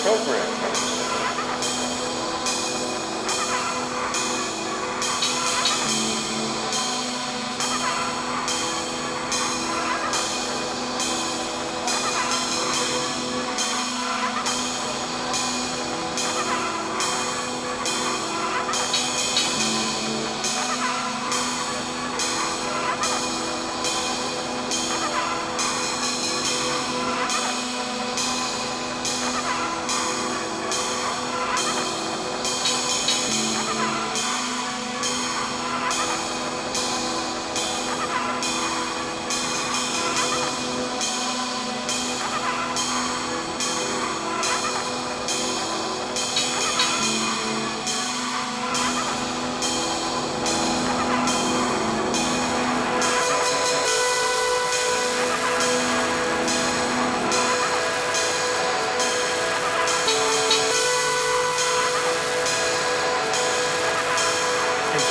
program.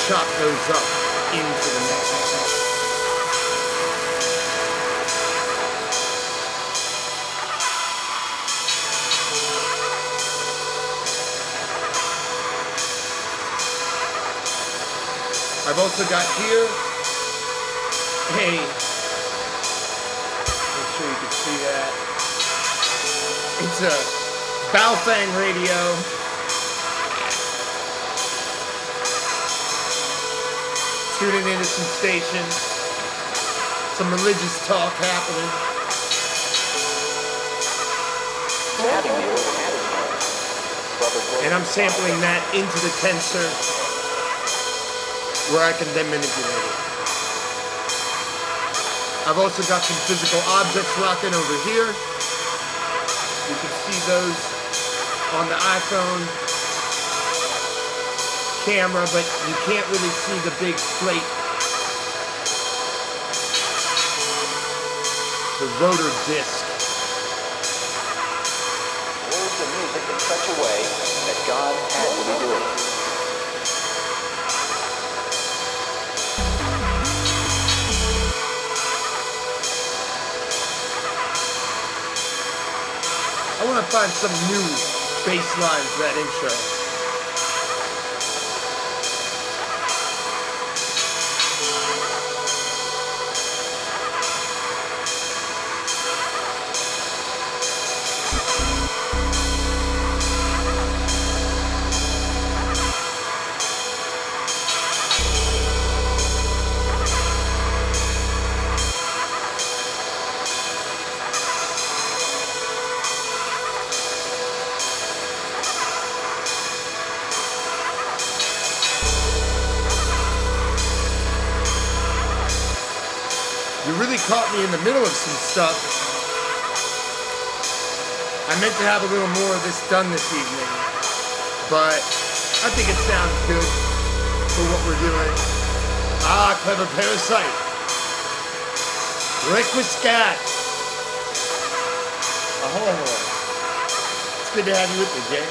Chop those up into the mix. I've also got here a, make sure you can see that, it's a Baufeng radio. Tuning into some stations, some religious talk happening. And I'm sampling that into the tensor where I can then manipulate it. I've also got some physical objects rocking over here. You can see those on the iPhone camera, but you can't really see the big plate. The rotor disc. Words of music in such a way that God had to be doing. I want to find some new bass lines for that intro. You really caught me in the middle of some stuff. I meant to have a little more of this done this evening, but I think it sounds good for what we're doing. Ah, clever parasite. Requiscat. Ahoy. It's good to have you with me, Jay.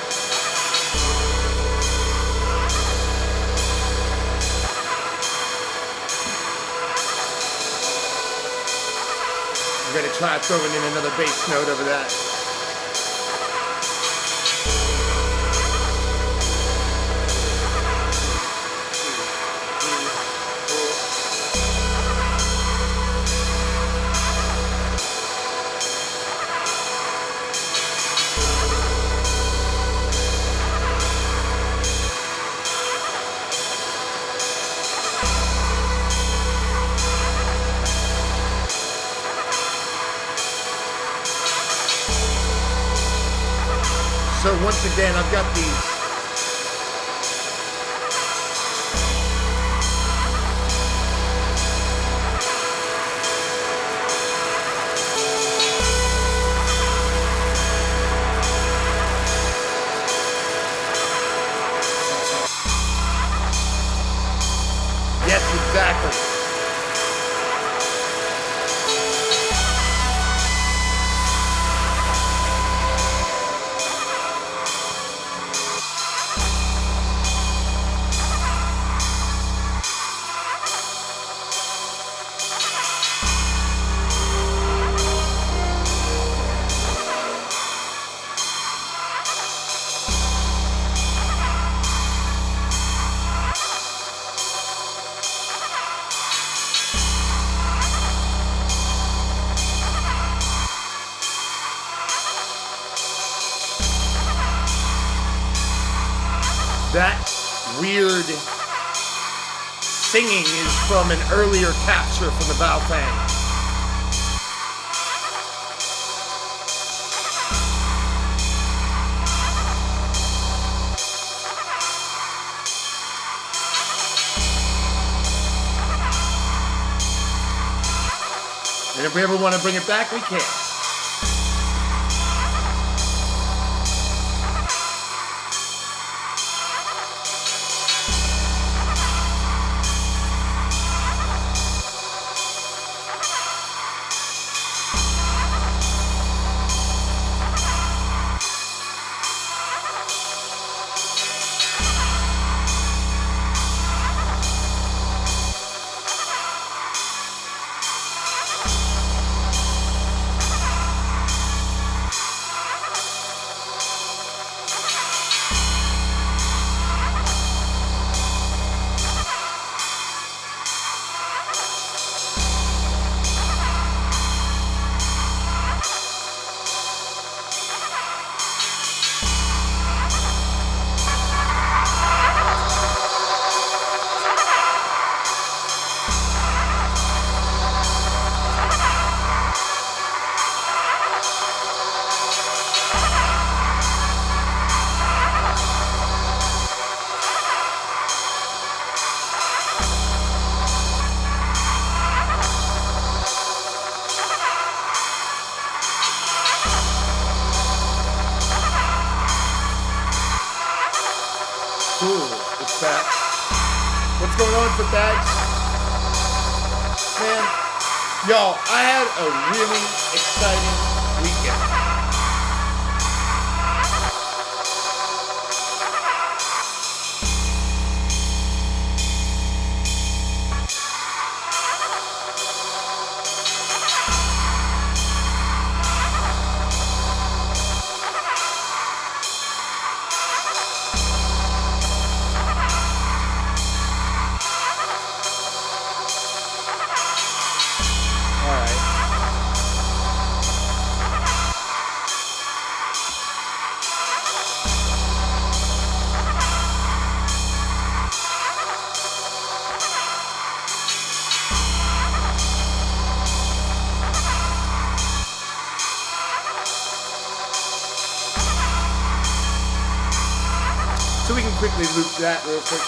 I'm going to try throwing in another bass note over that. So once again, I've got these yes, exactly. That weird singing is from an earlier capture from the Baufeng. And if we ever want to bring it back, we can. It's back. What's going on, footbags? Man, y'all, I had a really exciting weekend. So we can quickly loop that real quick.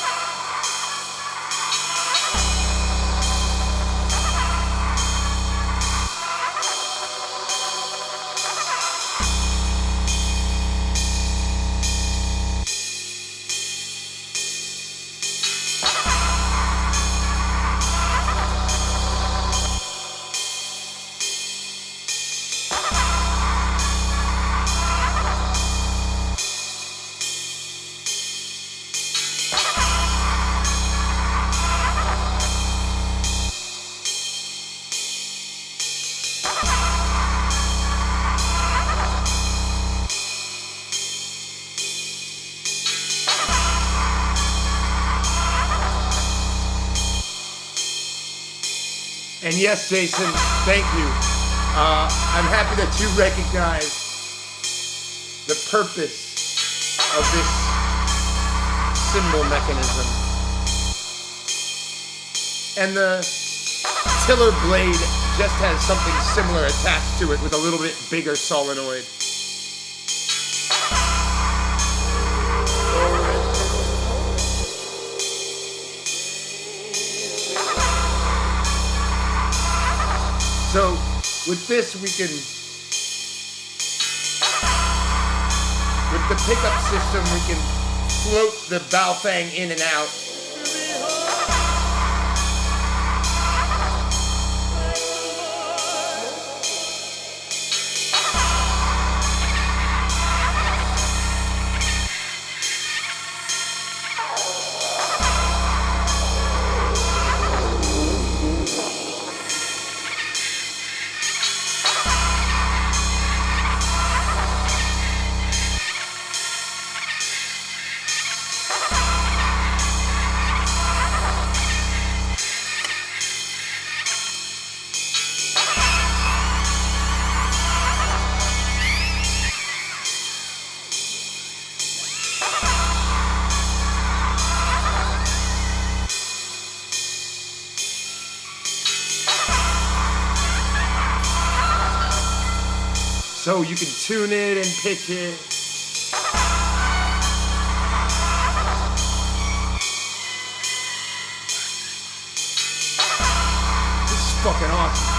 And yes, Jason, thank you. I'm happy that you recognize the purpose of this symbol mechanism. And the tiller blade just has something similar attached to it with a little bit bigger solenoid. So with this, we can, with the pickup system, we can float the Baufeng in and out. know you can tune it and pitch it. This is fucking awesome.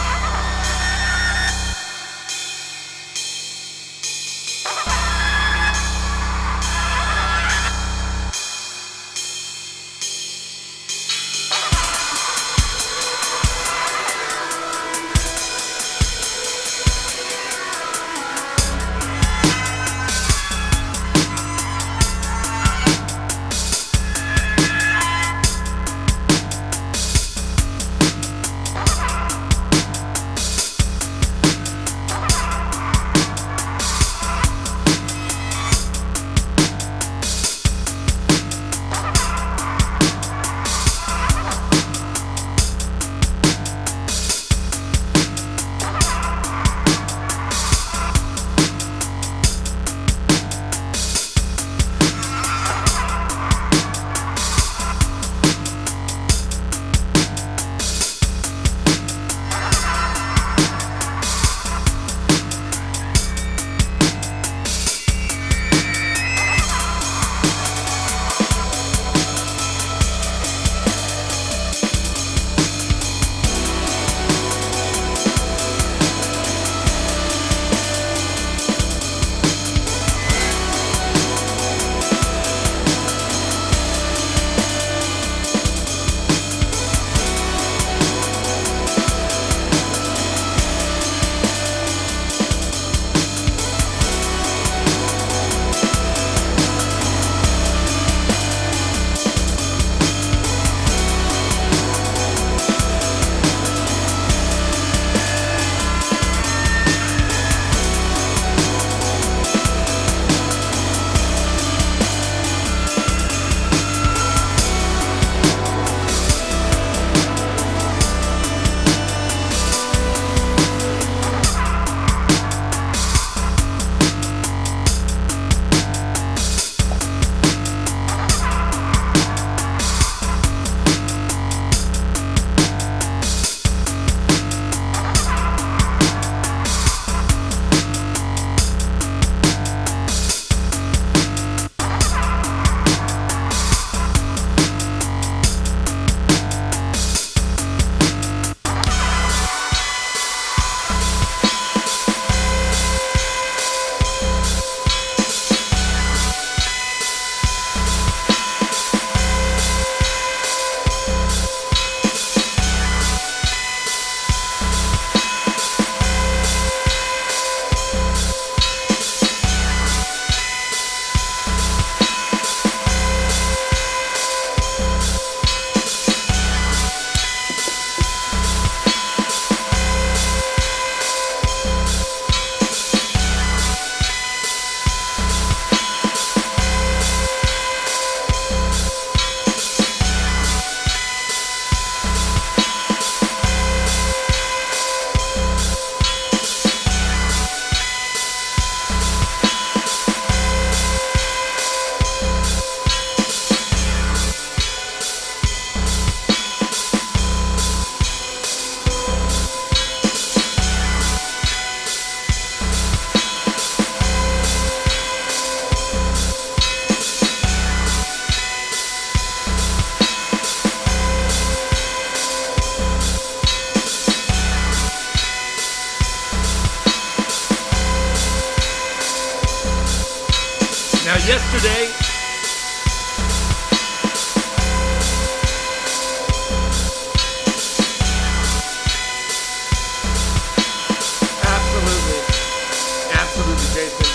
yesterday. Absolutely. Absolutely, Jason.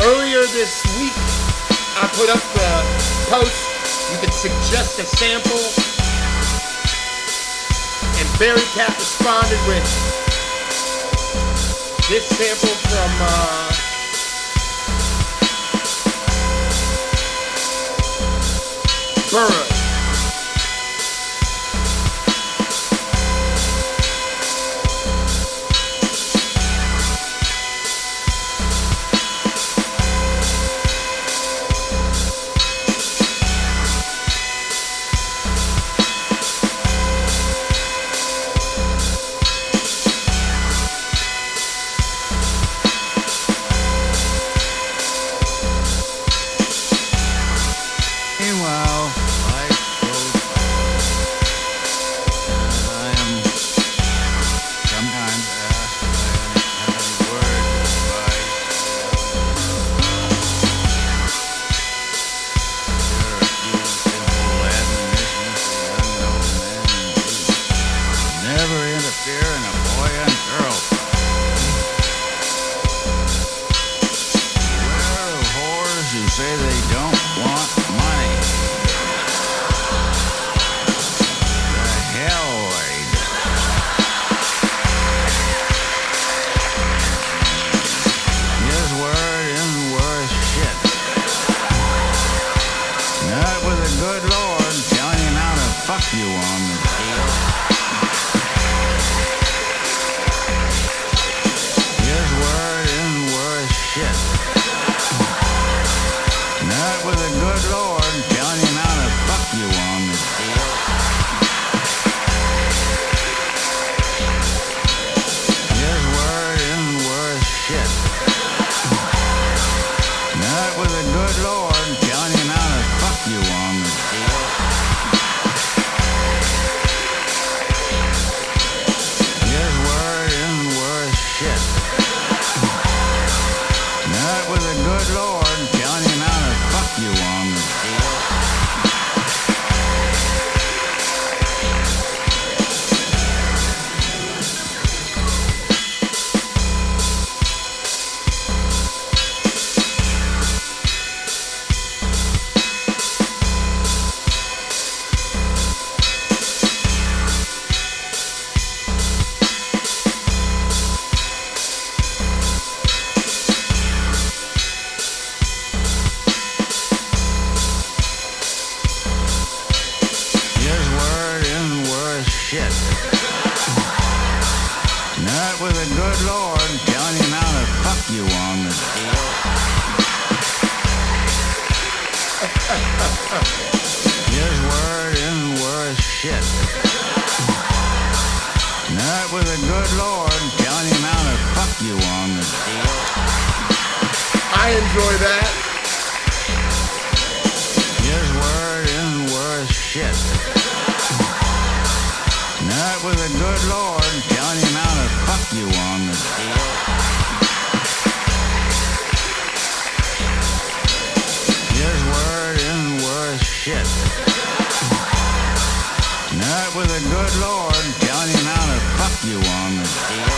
Earlier this week, I put up the post. You can suggest a sample. And Barry Cat responded with this sample from Burroughs. shit. Not with a good Lord telling him how to fuck you on the deal. His word isn't worth shit. Not with a good Lord telling him how to fuck you on the deal. His word isn't worth shit. Not with a good Lord telling him how to fuck you on the deal. His word isn't worth shit. Not with a good Lord telling him how to fuck you on the deal. His word isn't worth shit. Not with a good Lord telling him how to fuck you on the deal. I enjoy that. His word isn't worth shit. Not with a good Lord telling him how to fuck you on the deal. His word isn't worth shit. Not with a good Lord telling him how to fuck you on the deal.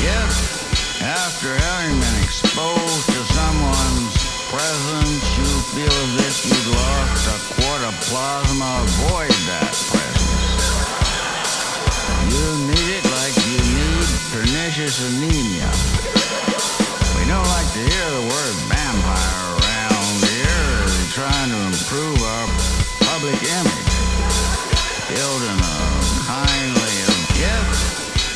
If, after having been exposed to someone's presence, you feel as if you'd lost a quart of plasma, avoid that presence. You need it like you need pernicious anemia. We don't like to hear the word vampire around here. They're trying to improve our public image. Building a kindly gift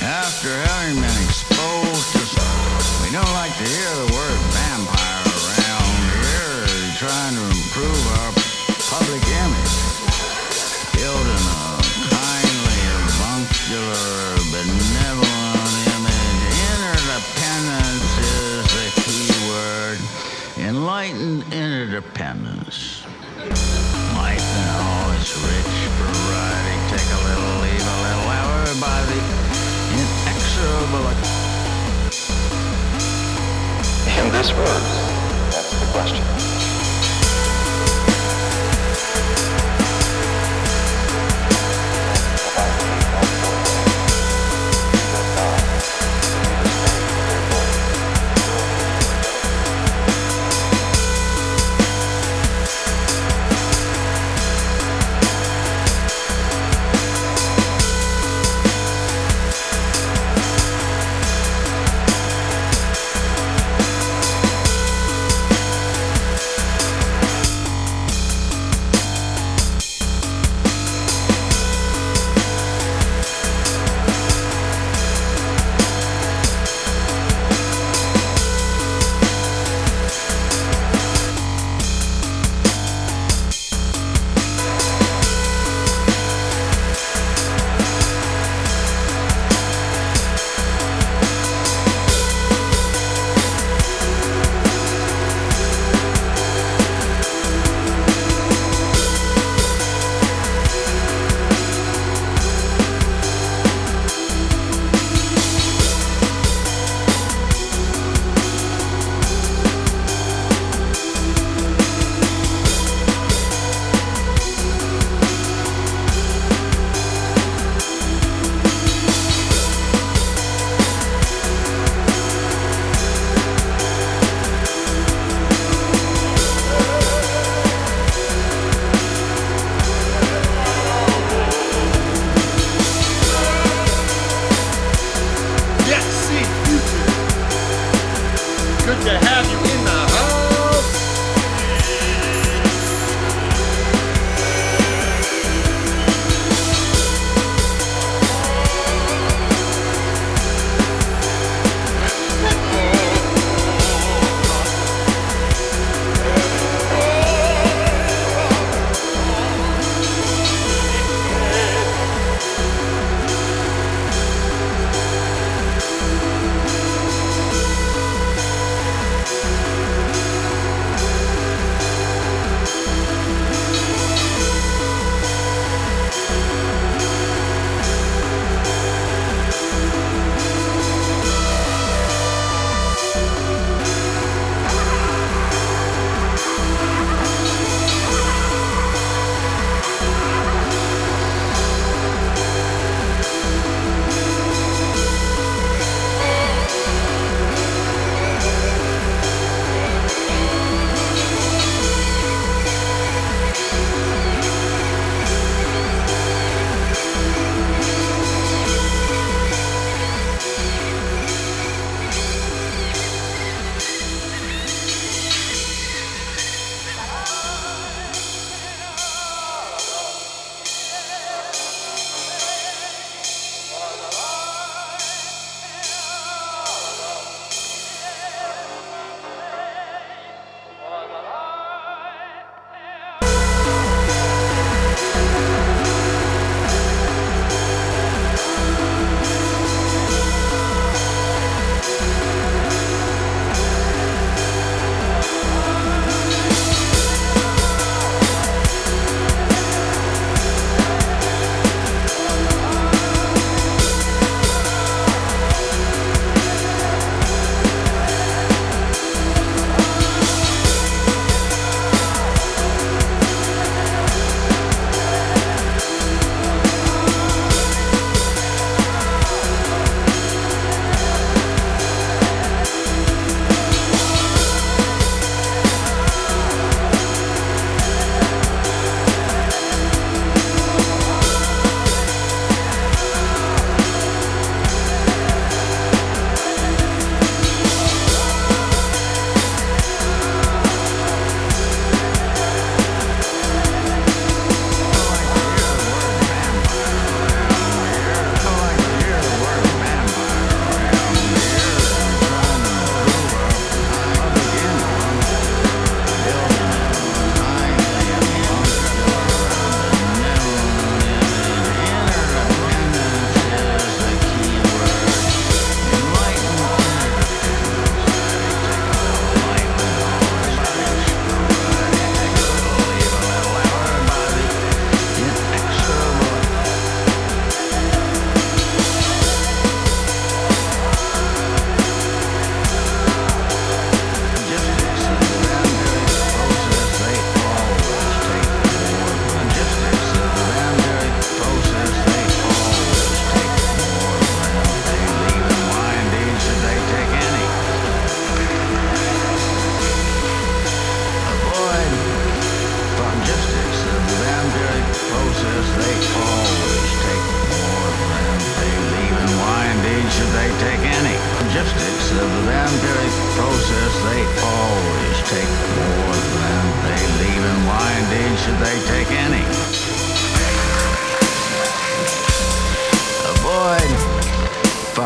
after having been exposed to. We don't like to hear the word vampire around here. They're trying to improve our public image. Building a kindly, avuncular, benevolent image. Interdependence is the key word. Enlightened interdependence. Life in all its rich variety. Take a little, leave a little. Everybody inexorable. In this verse, that's the question.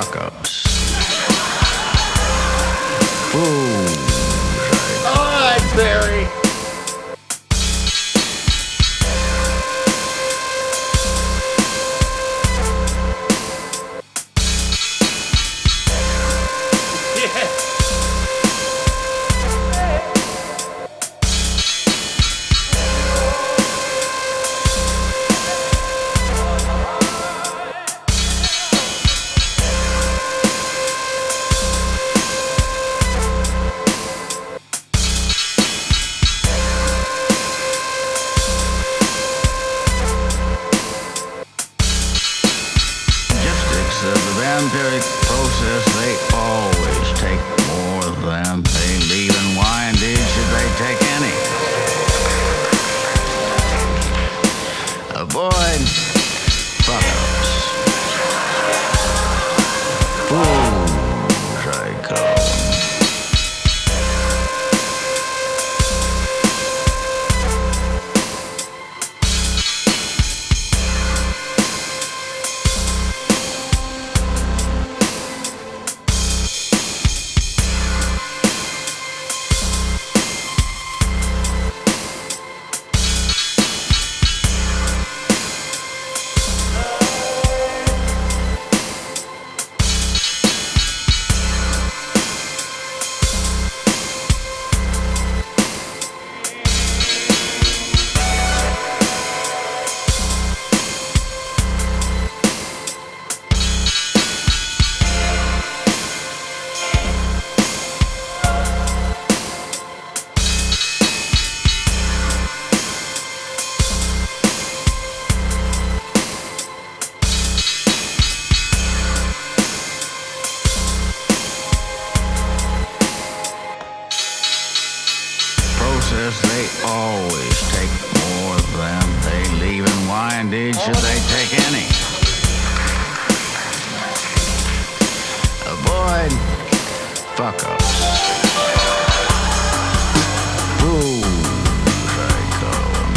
fuck-ups. Fools. All right, Barry. Vampiric process, they always take more than they leave, and why indeed should they take any? Avoid fuck-ups. Fools, I call them. They always take more than they leave, and why indeed should they take any? Avoid fuck-ups. Fools, I call them.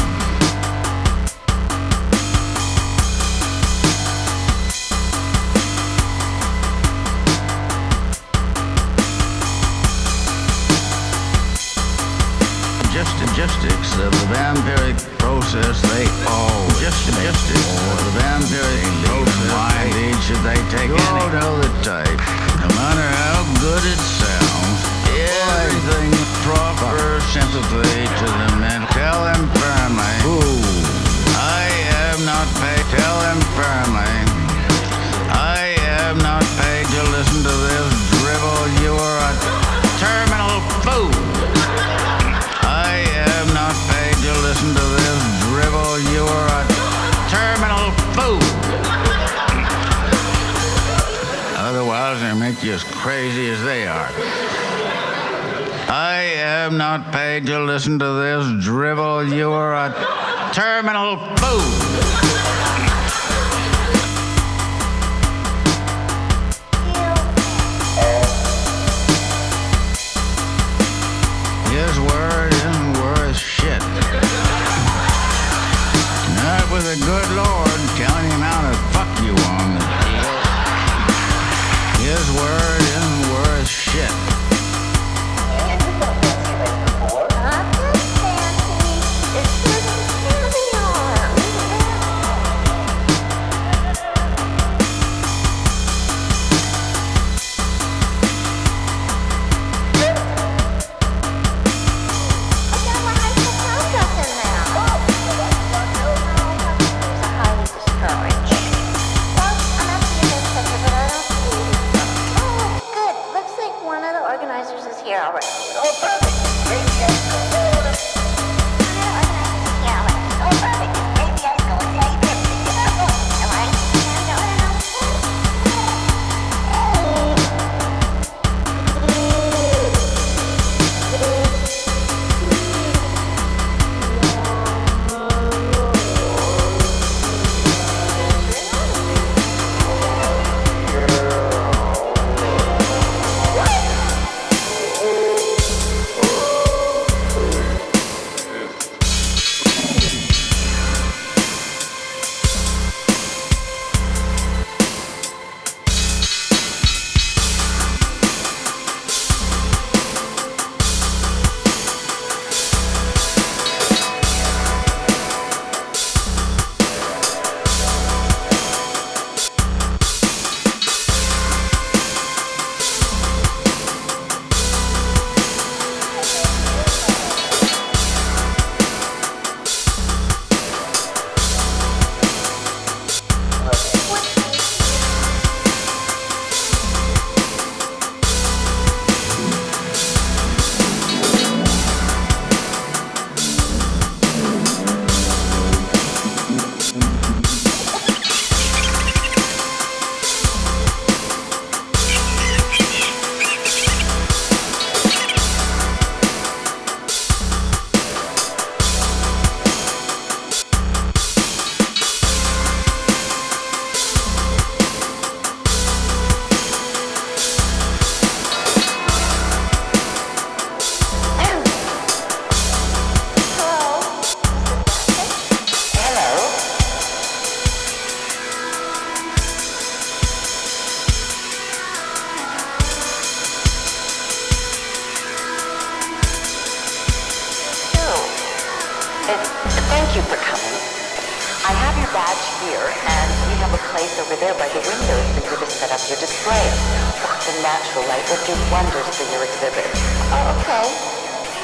Logistics of the vampiric process, they always logistics of the vampiric process, why indeed should they take any? You know the type. No matter how good it sounds, everything proper sympathy to the men. Tell them firmly, I am not paid. Tell them firmly, I am not paid to listen to this dribble. You are a terminal fool. I am not paid to listen to this dribble. You are a terminal fool. Otherwise, they make you as crazy as they are. I am not paid to listen to this dribble. You are a terminal fool. His word isn't worth shit. Not with a good Lord telling him how to fuck you on the deal. His word isn't worth shit. badge here, and we have a place over there by the windows for you to set up your display. The natural light will do wonders for your exhibit. Oh, okay.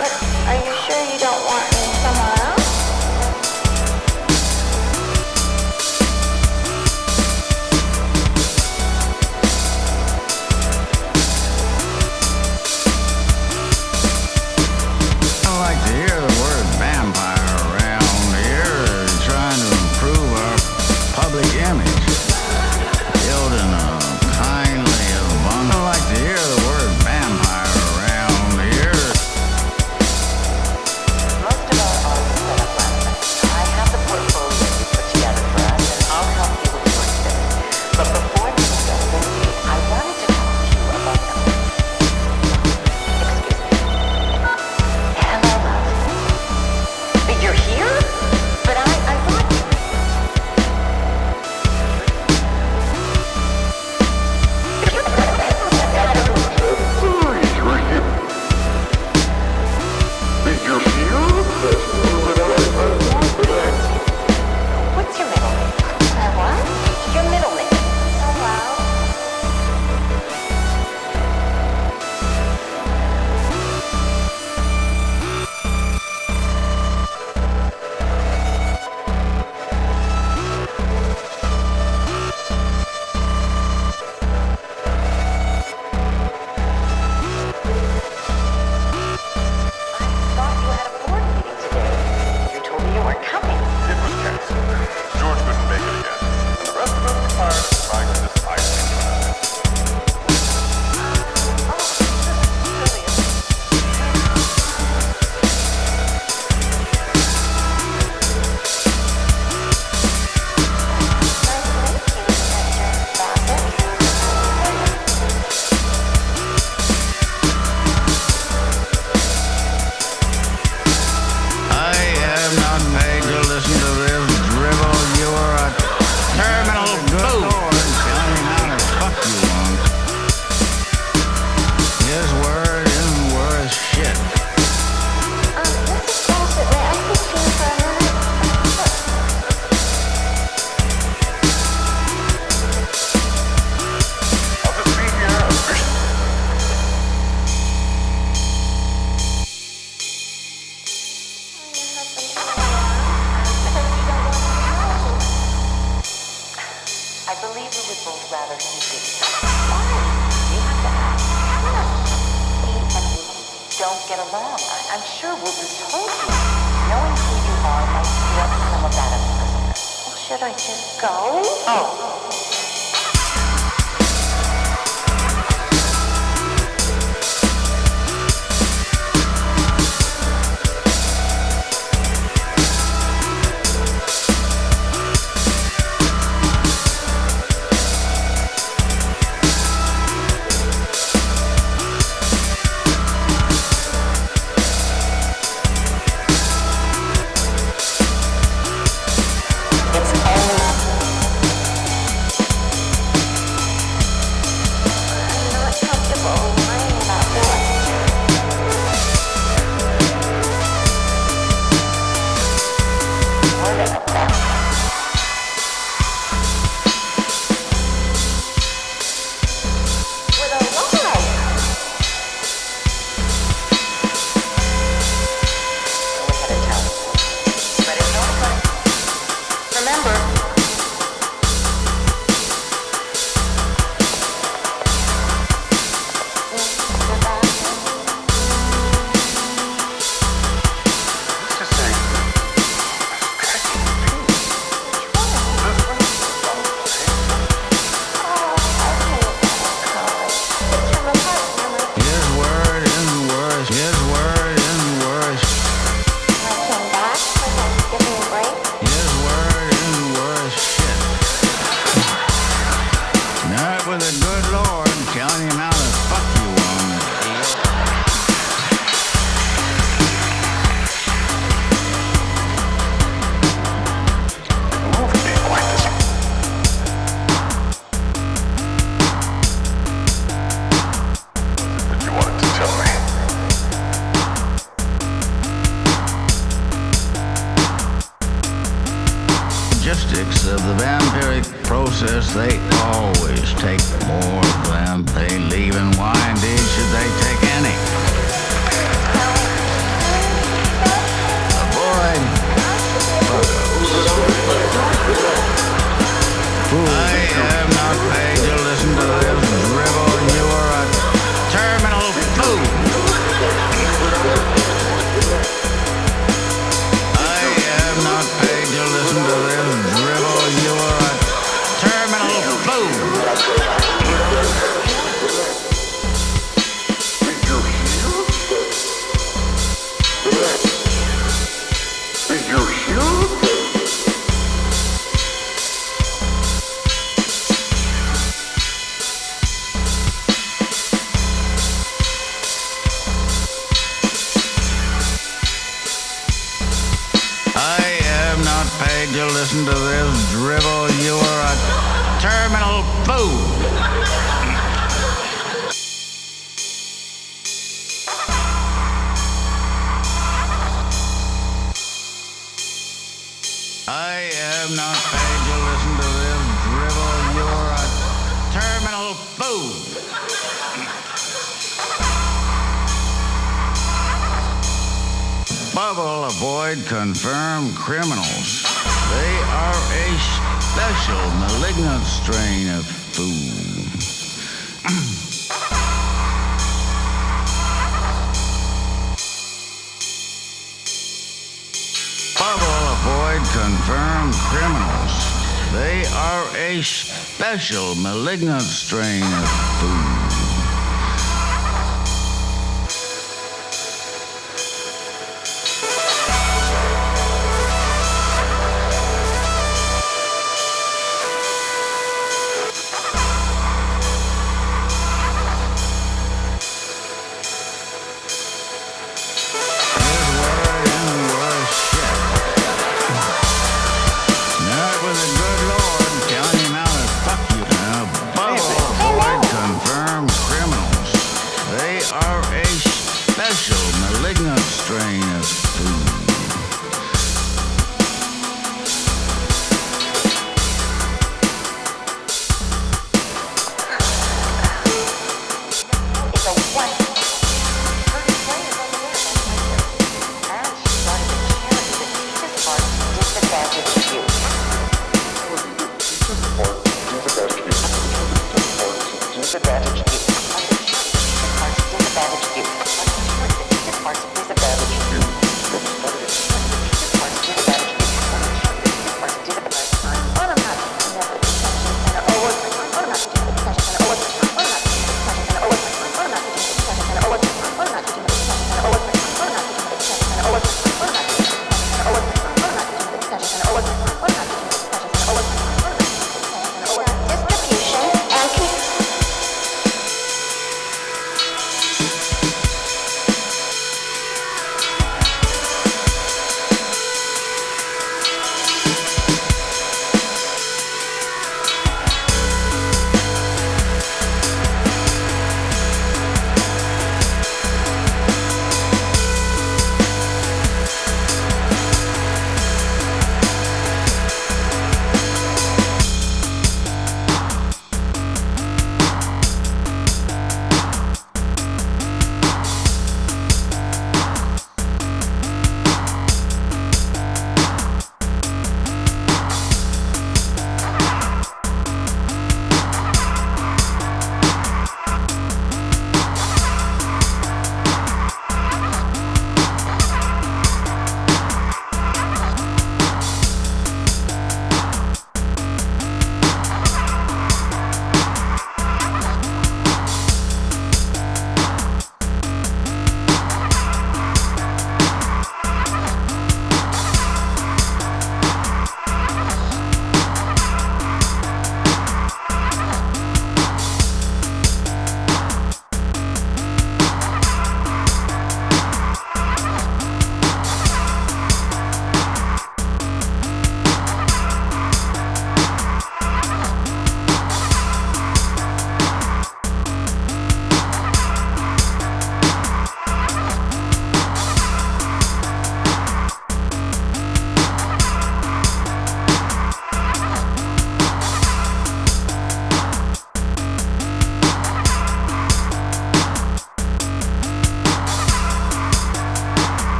But are you sure you don't want me somewhere else? I like to hear the word vampire around here, trying to improve our public image. Building a kindly abundance. I like to hear the word vampire around here. Most of our art is set up last night. I have the portfolio you put together for us, and I'll help you with your exhibit. But before we get into it, I wanted to talk to you about something. Excuse me. Hello, love. You're here? But I thought you... What's your middle name? My what? Your middle name. Oh, wow. I thought you had a board meeting today. You told me you weren't coming. It was canceled. George couldn't make it again. And the rest of us were tired of trying to decide things on it. I am not paid to listen to this drivel. You are a terminal fool. Tell me how to fuck you want. His word isn't worth shit. This is bullshit. May I speak to you for a minute? I'll just be here officially. I believe we would both rather he didn't. Why? You have to ask. He and we don't get along. I'm sure Wilbur told you. Knowing who you are might clear up some of that unpleasantness. Well, should I just go? Oh. It's only of the vampiric process, they always take more than they leave, and why indeed should they take any? Avoid Burroughs. I am not paid to listen to this drivel. You are a terminal fool. I am not paid to listen to this drivel. You are a terminal fool. Paid to listen to this drivel. You are a terminal fool. I am not paid to listen to this drivel. You are a terminal fool. Bubble, avoid, confirm criminals. They are a special malignant strain of fool. Bubble, avoid, confirm criminals. They are a special malignant strain of fool.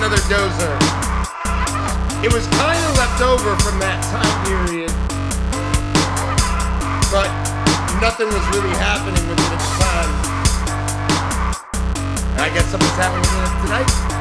another dozer. It was kind of left over from that time period, but nothing was really happening with it at the time. I guess something's happening with it tonight.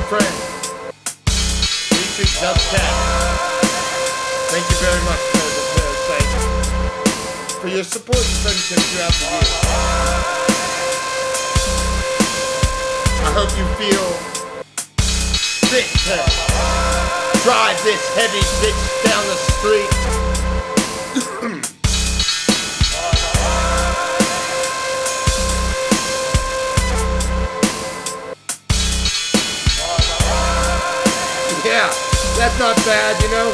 friend. Dustkats. Thank you very much for the parasite, for your support and friendship throughout the year. I hope you feel fit to drive this heavy bitch down the street. Yeah, that's not bad, you know?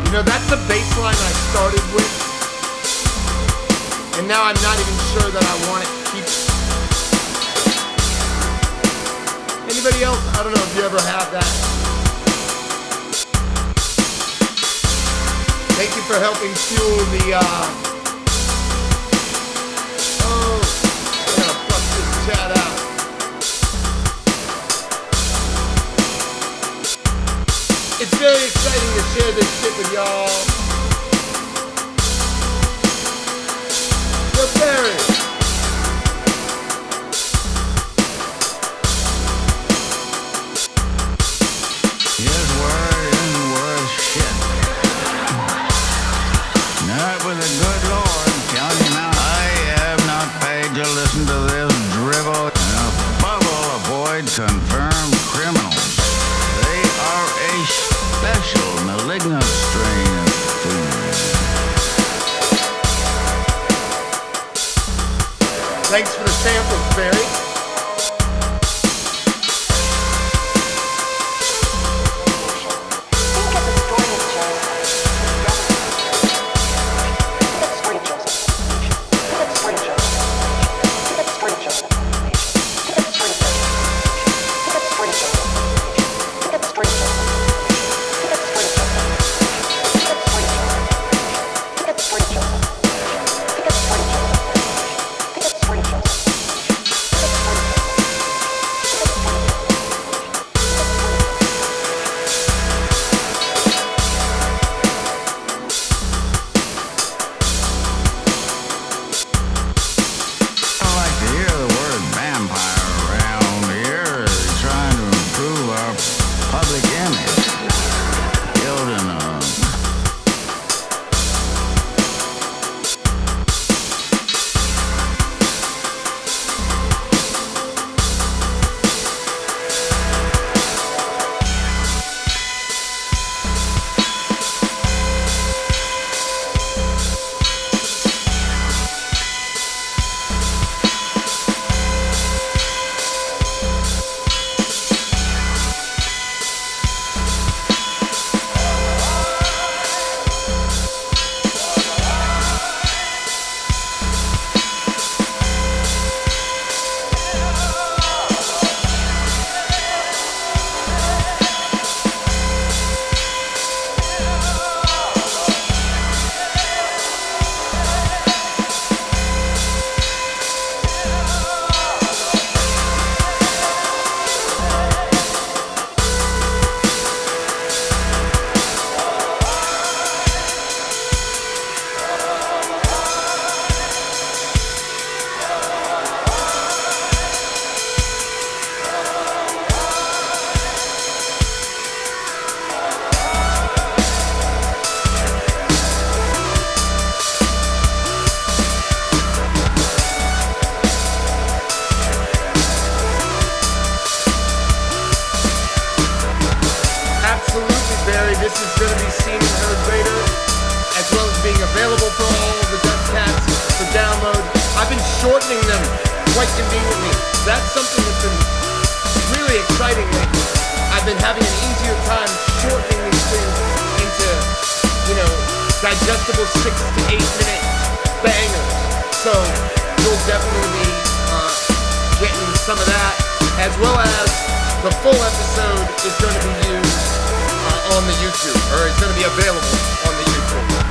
You know, that's the bass line I started with, and now I'm not even sure that I want it to keep. Anybody else? I don't know if you ever have that. Thank you for helping fuel the, oh, I'm gonna bust this chat out. It's very exciting to share this shit with y'all. Yo, Barry. His word isn't worth shit. Not with the good Lord counting him out. I have not paid to listen to this dribble. And above all, avoid confirmed criminals. They are a special malignant strain of food. Thanks for the samples, Barry. Think of the story of Joseph. Think of the story of Joseph. Think of the story of Joseph. Think of the story of Joseph. Think of the story of Joseph. Think of the story of Joseph. Think of the story of Joseph. This is going to be seen and heard later, as well as being available for all of the Dustkats for download. I've been shortening them quite conveniently. That's something that's been really exciting lately. I've been having an easier time shortening these things into, digestible 6 to 8 minute bangers. So you'll definitely be getting some of that, as well as the full episode is going to be used on the YouTube, or it's going to be available on the YouTube.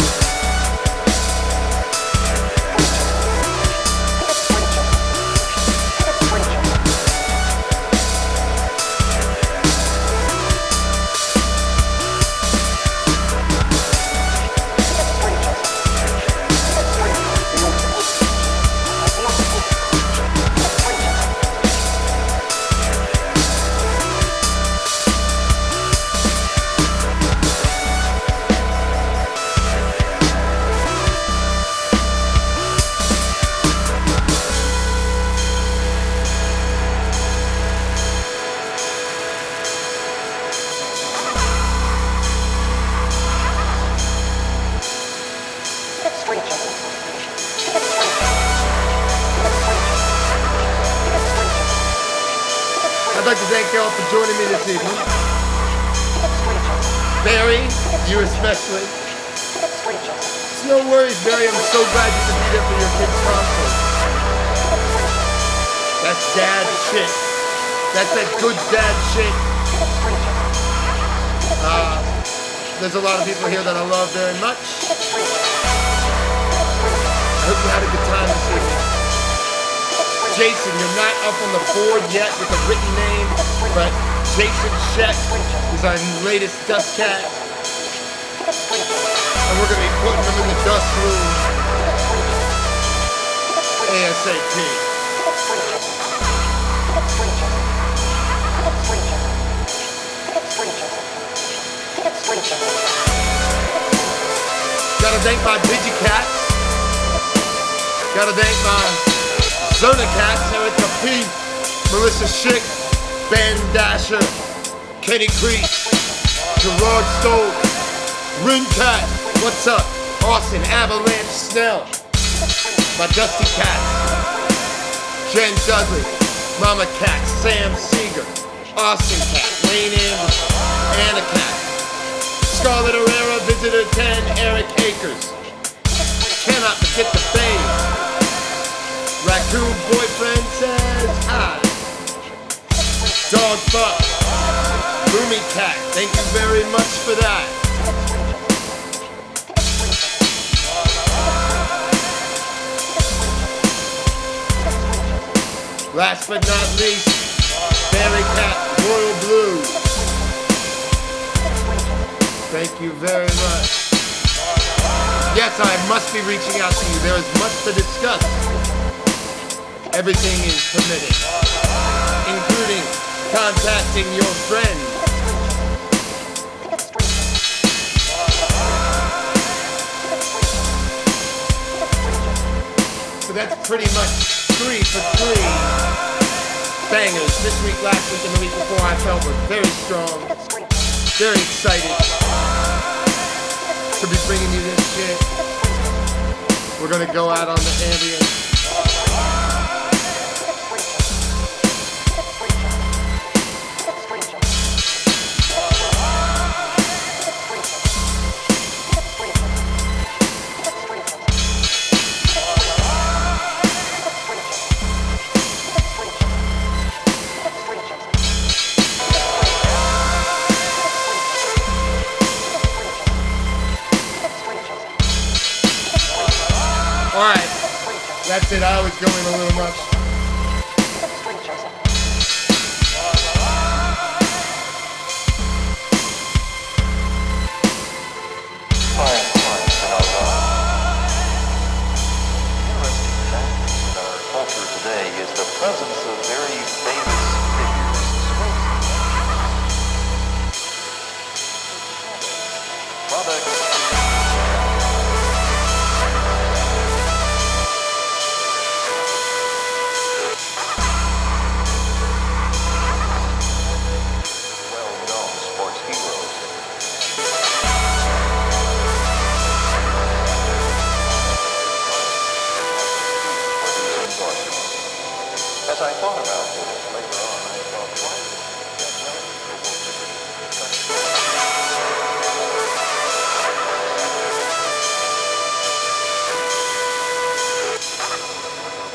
I'd like to thank you all for joining me this evening. Barry, you especially. It's no worries, Barry. I'm so glad you could be there for your kids' concert. That's dad shit. That's that good dad shit. There's a lot of people here that I love very much. I hope you had a good time this evening. Jason, you're not up on the board yet with a written name, but Jason Shet is our latest Dustkat. And we're going to be putting them in the dust room ASAP. Gotta thank my Digicats. Gotta thank my ZnZerna, Erica P, Melissa Schick, Ben Dasher, Kenny Creek, Gerard Stoke, Rincat, what's up? Austin Avalanche Snell, my Dusty Cats, Jen Dudley, Mama Cat, Sam Seeger, Austin Cat, Wayne Anderson, Anna Cat, Scarlett Herrera, Visitor 10, Eric Akers. Cannot forget the babe. Raccoon Boyfriend says hi. Dog Fuck. Roomy Cat, thank you very much for that. Last but not least, Barry Cat, Royal Blue. Thank you very much. Yes, I must be reaching out to you. There is much to discuss. Everything is permitted, including contacting your friend. So that's pretty much 3 for 3 bangers. This week, last week, and the week before I felt were very strong, very excited to be bringing you this shit. We're gonna go out on the ambient. Alright, that's it. I was going a little much. Interesting fact in our culture today is the presence of very famous figures. Products. thought about this later on. I thought, why is that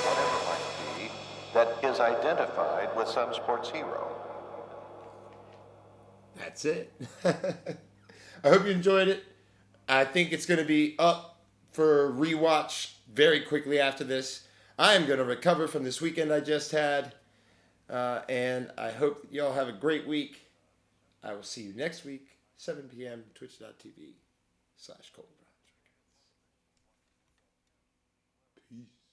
whatever might be, that is identified with some sports hero? That's it. I hope you enjoyed it. I think it's going to be up for rewatch very quickly after this. I am going to recover from this weekend I just had. And I hope y'all have a great week. I will see you next week, 7 p.m., twitch.tv/Cold. Peace.